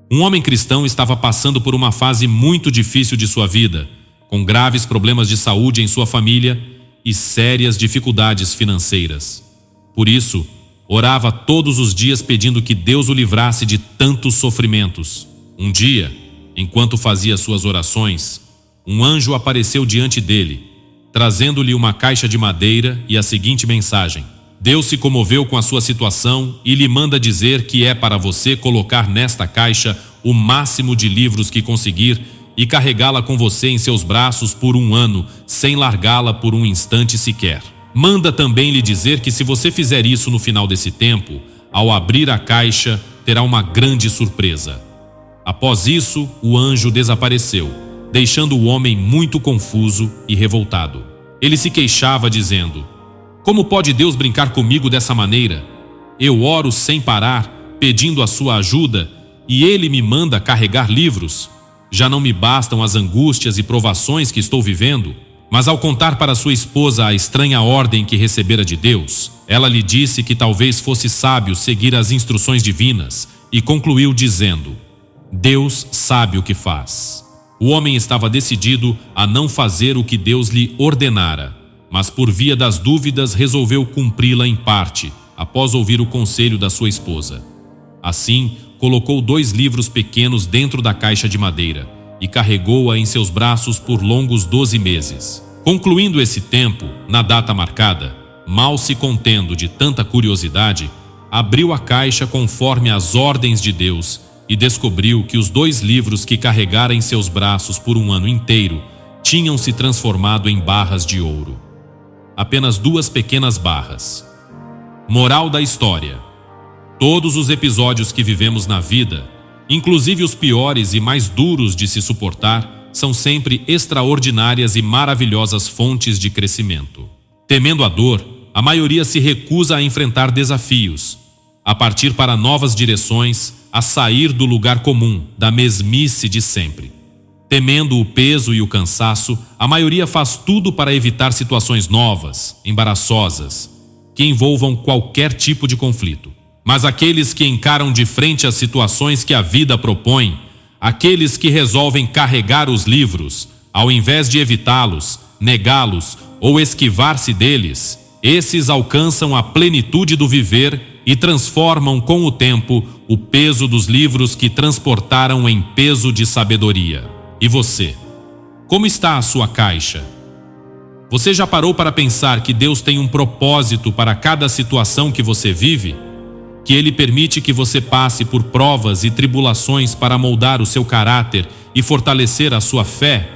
Um homem cristão estava passando por uma fase muito difícil de sua vida, com graves problemas de saúde em sua família e sérias dificuldades financeiras. Por isso, orava todos os dias pedindo que Deus o livrasse de tantos sofrimentos. Um dia, enquanto fazia suas orações, um anjo apareceu diante dele, trazendo-lhe uma caixa de madeira e a seguinte mensagem: Deus se comoveu com a sua situação e lhe manda dizer que é para você colocar nesta caixa o máximo de livros que conseguir e carregá-la com você em seus braços por 1 ano, sem largá-la por um instante sequer. Manda também lhe dizer que se você fizer isso no final desse tempo, ao abrir a caixa, terá uma grande surpresa. Após isso, o anjo desapareceu, deixando o homem muito confuso e revoltado. Ele se queixava dizendo: como pode Deus brincar comigo dessa maneira? Eu oro sem parar, pedindo a sua ajuda, e Ele me manda carregar livros. Já não me bastam as angústias e provações que estou vivendo? Mas ao contar para sua esposa a estranha ordem que recebera de Deus, ela lhe disse que talvez fosse sábio seguir as instruções divinas e concluiu dizendo: Deus sabe o que faz. O homem estava decidido a não fazer o que Deus lhe ordenara, mas por via das dúvidas resolveu cumpri-la em parte, após ouvir o conselho da sua esposa. Assim, colocou 2 livros pequenos dentro da caixa de madeira e carregou-a em seus braços por longos 12 meses. Concluindo esse tempo, na data marcada, mal se contendo de tanta curiosidade, abriu a caixa conforme as ordens de Deus e descobriu que os 2 livros que carregara em seus braços por 1 ano inteiro tinham se transformado em barras de ouro. Apenas 2 pequenas barras. Moral da história: todos os episódios que vivemos na vida, inclusive os piores e mais duros de se suportar, são sempre extraordinárias e maravilhosas fontes de crescimento. Temendo a dor, a maioria se recusa a enfrentar desafios, a partir para novas direções, a sair do lugar comum, da mesmice de sempre. Temendo o peso e o cansaço, a maioria faz tudo para evitar situações novas, embaraçosas, que envolvam qualquer tipo de conflito. Mas aqueles que encaram de frente as situações que a vida propõe, aqueles que resolvem carregar os livros, ao invés de evitá-los, negá-los ou esquivar-se deles, esses alcançam a plenitude do viver e transformam com o tempo o peso dos livros que transportaram em peso de sabedoria. E você? Como está a sua caixa? Você já parou para pensar que Deus tem um propósito para cada situação que você vive? Que Ele permite que você passe por provas e tribulações para moldar o seu caráter e fortalecer a sua fé?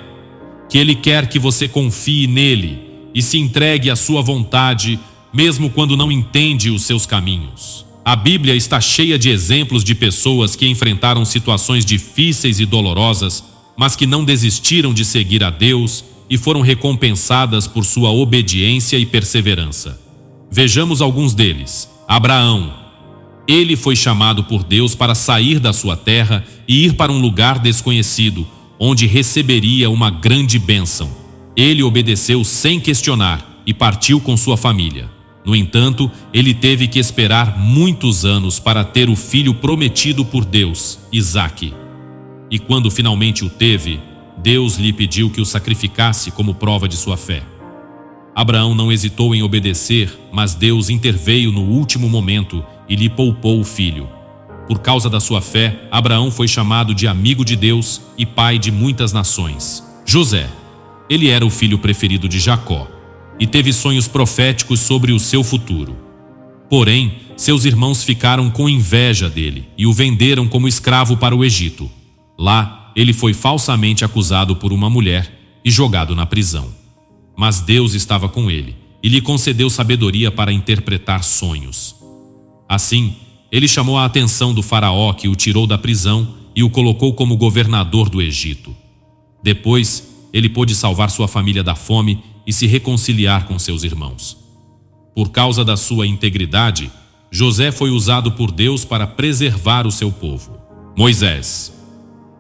Que Ele quer que você confie nele e se entregue à sua vontade, mesmo quando não entende os seus caminhos. A Bíblia está cheia de exemplos de pessoas que enfrentaram situações difíceis e dolorosas, mas que não desistiram de seguir a Deus e foram recompensadas por sua obediência e perseverança. Vejamos alguns deles. Abraão. Ele foi chamado por Deus para sair da sua terra e ir para um lugar desconhecido, onde receberia uma grande bênção. Ele obedeceu sem questionar e partiu com sua família. No entanto, ele teve que esperar muitos anos para ter o filho prometido por Deus, Isaque. E quando finalmente o teve, Deus lhe pediu que o sacrificasse como prova de sua fé. Abraão não hesitou em obedecer, mas Deus interveio no último momento e lhe poupou o filho. Por causa da sua fé, Abraão foi chamado de amigo de Deus e pai de muitas nações. José. Ele era o filho preferido de Jacó e teve sonhos proféticos sobre o seu futuro. Porém, seus irmãos ficaram com inveja dele e o venderam como escravo para o Egito. Lá, ele foi falsamente acusado por uma mulher e jogado na prisão. Mas Deus estava com ele e lhe concedeu sabedoria para interpretar sonhos. Assim, ele chamou a atenção do faraó, que o tirou da prisão e o colocou como governador do Egito. Depois, ele pôde salvar sua família da fome e se reconciliar com seus irmãos. Por causa da sua integridade, José foi usado por Deus para preservar o seu povo. Moisés.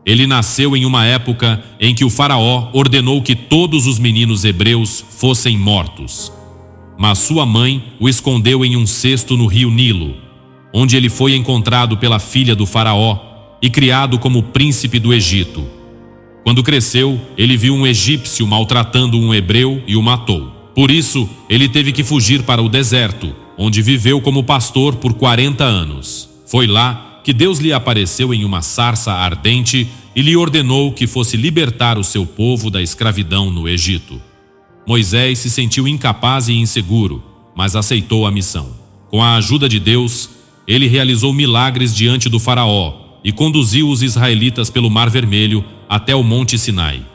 Ele nasceu em uma época em que o faraó ordenou que todos os meninos hebreus fossem mortos. Mas sua mãe o escondeu em um cesto no rio Nilo, onde ele foi encontrado pela filha do faraó, e criado como príncipe do Egito. Quando cresceu, ele viu um egípcio maltratando um hebreu e o matou. Por isso, ele teve que fugir para o deserto, onde viveu como pastor por 40 anos. Foi lá que Deus lhe apareceu em uma sarça ardente e lhe ordenou que fosse libertar o seu povo da escravidão no Egito. Moisés se sentiu incapaz e inseguro, mas aceitou a missão. Com a ajuda de Deus, ele realizou milagres diante do faraó e conduziu os israelitas pelo Mar Vermelho até o Monte Sinai.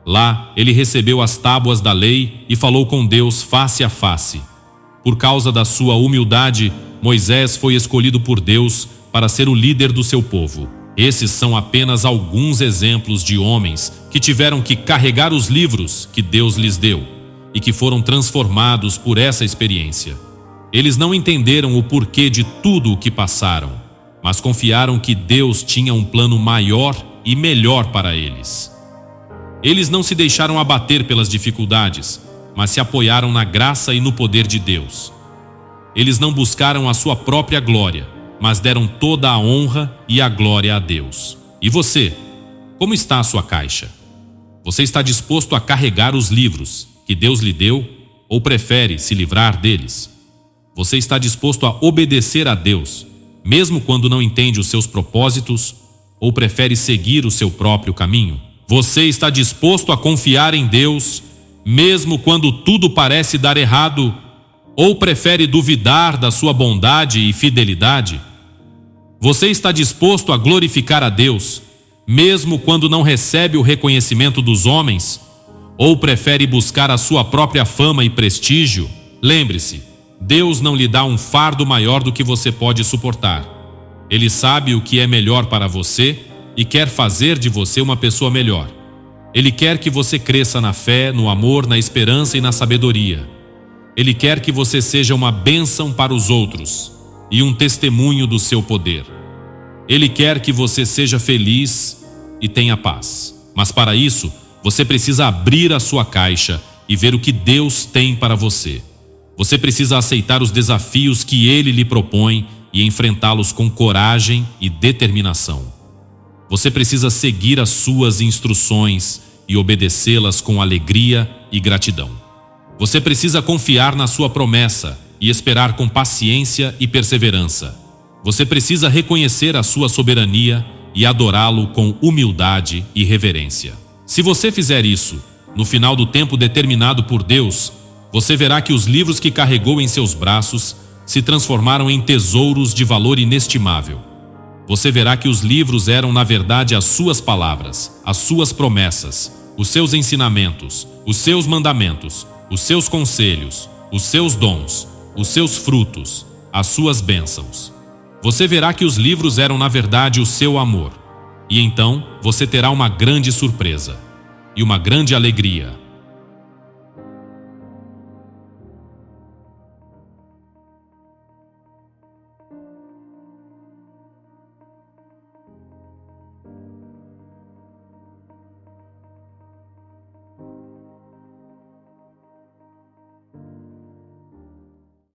Lá, ele recebeu as tábuas da lei e falou com Deus face a face. Por causa da sua humildade, Moisés foi escolhido por Deus para ser o líder do seu povo. Esses são apenas alguns exemplos de homens que tiveram que carregar os livros que Deus lhes deu e que foram transformados por essa experiência. Eles não entenderam o porquê de tudo o que passaram, mas confiaram que Deus tinha um plano maior e melhor para eles. Eles não se deixaram abater pelas dificuldades, mas se apoiaram na graça e no poder de Deus. Eles não buscaram a sua própria glória, mas deram toda a honra e a glória a Deus. E você? Como está a sua caixa? Você está disposto a carregar os livros que Deus lhe deu ou prefere se livrar deles? Você está disposto a obedecer a Deus, mesmo quando não entende os seus propósitos, ou prefere seguir o seu próprio caminho? Você está disposto a confiar em Deus, mesmo quando tudo parece dar errado, ou prefere duvidar da sua bondade e fidelidade? Você está disposto a glorificar a Deus, mesmo quando não recebe o reconhecimento dos homens, ou prefere buscar a sua própria fama e prestígio? Lembre-se, Deus não lhe dá um fardo maior do que você pode suportar. Ele sabe o que é melhor para você e quer fazer de você uma pessoa melhor. Ele quer que você cresça na fé, no amor, na esperança e na sabedoria. Ele quer que você seja uma bênção para os outros e um testemunho do seu poder. Ele quer que você seja feliz e tenha paz. Mas para isso, você precisa abrir a sua caixa e ver o que Deus tem para você. Você precisa aceitar os desafios que Ele lhe propõe e enfrentá-los com coragem e determinação. Você precisa seguir as suas instruções e obedecê-las com alegria e gratidão. Você precisa confiar na sua promessa e esperar com paciência e perseverança. Você precisa reconhecer a sua soberania e adorá-lo com humildade e reverência. Se você fizer isso, no final do tempo determinado por Deus, você verá que os livros que carregou em seus braços se transformaram em tesouros de valor inestimável. Você verá que os livros eram, na verdade, as suas palavras, as suas promessas, os seus ensinamentos, os seus mandamentos, os seus conselhos, os seus dons, os seus frutos, as suas bênçãos. Você verá que os livros eram, na verdade, o seu amor. E então você terá uma grande surpresa e uma grande alegria.